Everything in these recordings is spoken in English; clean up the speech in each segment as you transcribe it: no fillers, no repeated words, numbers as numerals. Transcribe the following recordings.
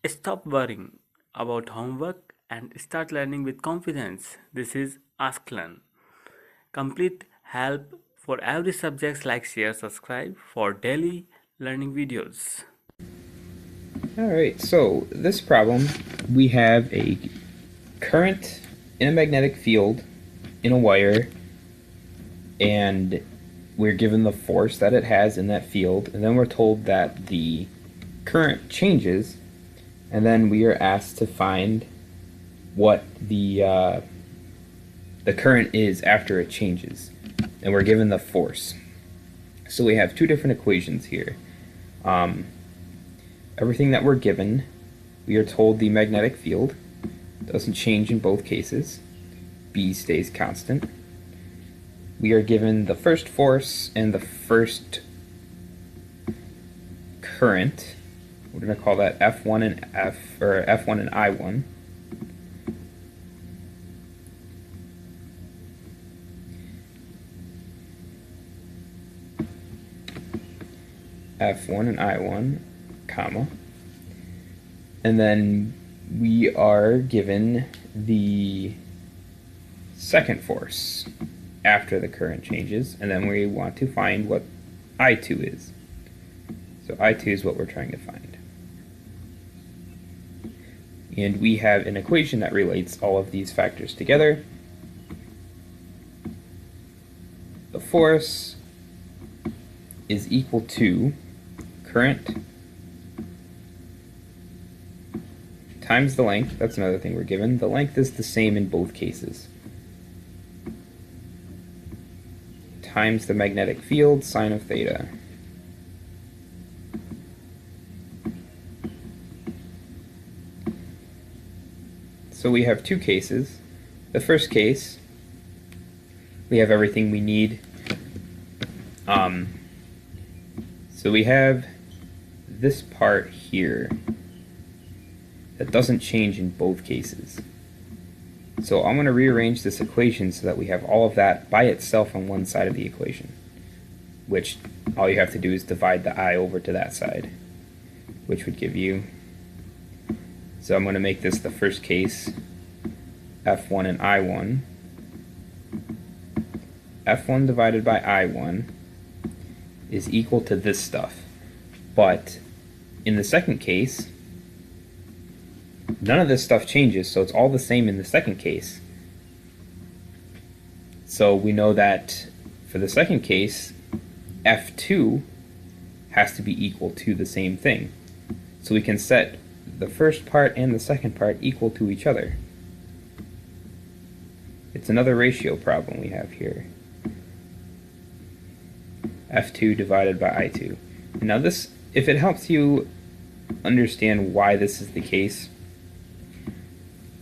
Stop worrying about homework and start learning with confidence. This is Ask Learn. Complete help for every subject. Like, share, subscribe for daily learning videos. Alright, so this problem, we have a current in a magnetic field in a wire, and we're given the force that it has in that field, and then we're told that the current changes, and then we are asked to find what the current is after it changes, and we're given the force. So we have two different equations here. Um, Everything that we're given, we are told the magnetic field doesn't change in both cases. B stays constant. We are given the first force and the first current. We're going to call that F1 and F1 and I1. F1 and I1, comma. And then we are given the second force after the current changes, and then we want to find what I2 is. So I2 is what we're trying to find. And we have an equation that relates all of these factors together. The force is equal to current times the length. That's another thing we're given. The length is the same in both cases. Times the magnetic field, sine of theta. So we have two cases. The first case, we have everything we need. So we have this part here that doesn't change in both cases. So I'm going to rearrange this equation so that we have all of that by itself on one side of the equation, which all you have to do is divide the I over to that side, which would give you, so I'm going to make this the first case, F1 and I1. F1 divided by I1 is equal to this stuff. But in the second case, none of this stuff changes, so it's all the same in the second case. So we know that for the second case, F2 has to be equal to the same thing. So we can set the first part and the second part equal to each other. It's another ratio problem we have here. F2 divided by I2. Now this, if it helps you understand why this is the case,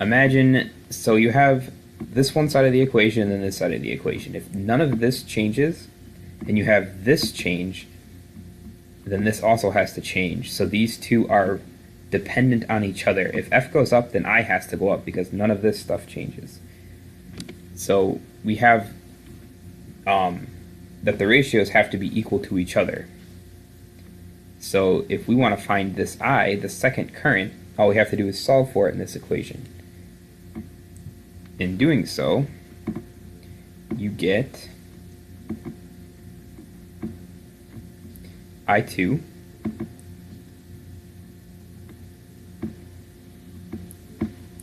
imagine, so you have this one side of the equation and this side of the equation. If none of this changes, and you have this change, then this also has to change. So these two are dependent on each other. If F goes up, then I has to go up because none of this stuff changes. So we have that the ratios have to be equal to each other. So if we want to find this I, the second current, all we have to do is solve for it in this equation. In doing so, you get I2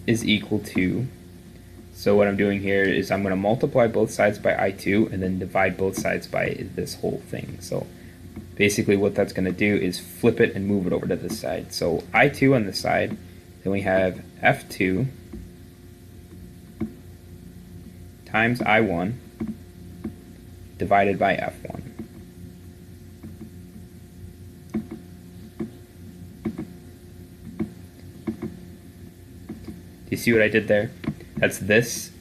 is equal to, so what I'm doing here is I'm going to multiply both sides by I2 and then divide both sides by this whole thing. So basically what that's going to do is flip it and move it over to this side. So I2 on this side, then we have F2 times I1 divided by F1. Do you see what I did there? That's this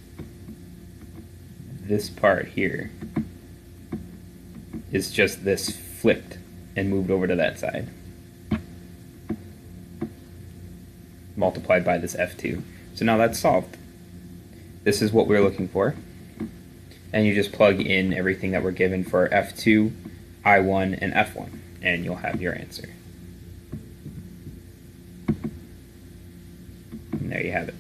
part here is just this flipped and moved over to that side, multiplied by this F2. So now that's solved. This is what we're looking for. And you just plug in everything that we're given for F2, I1, and F1, and you'll have your answer. And there you have it.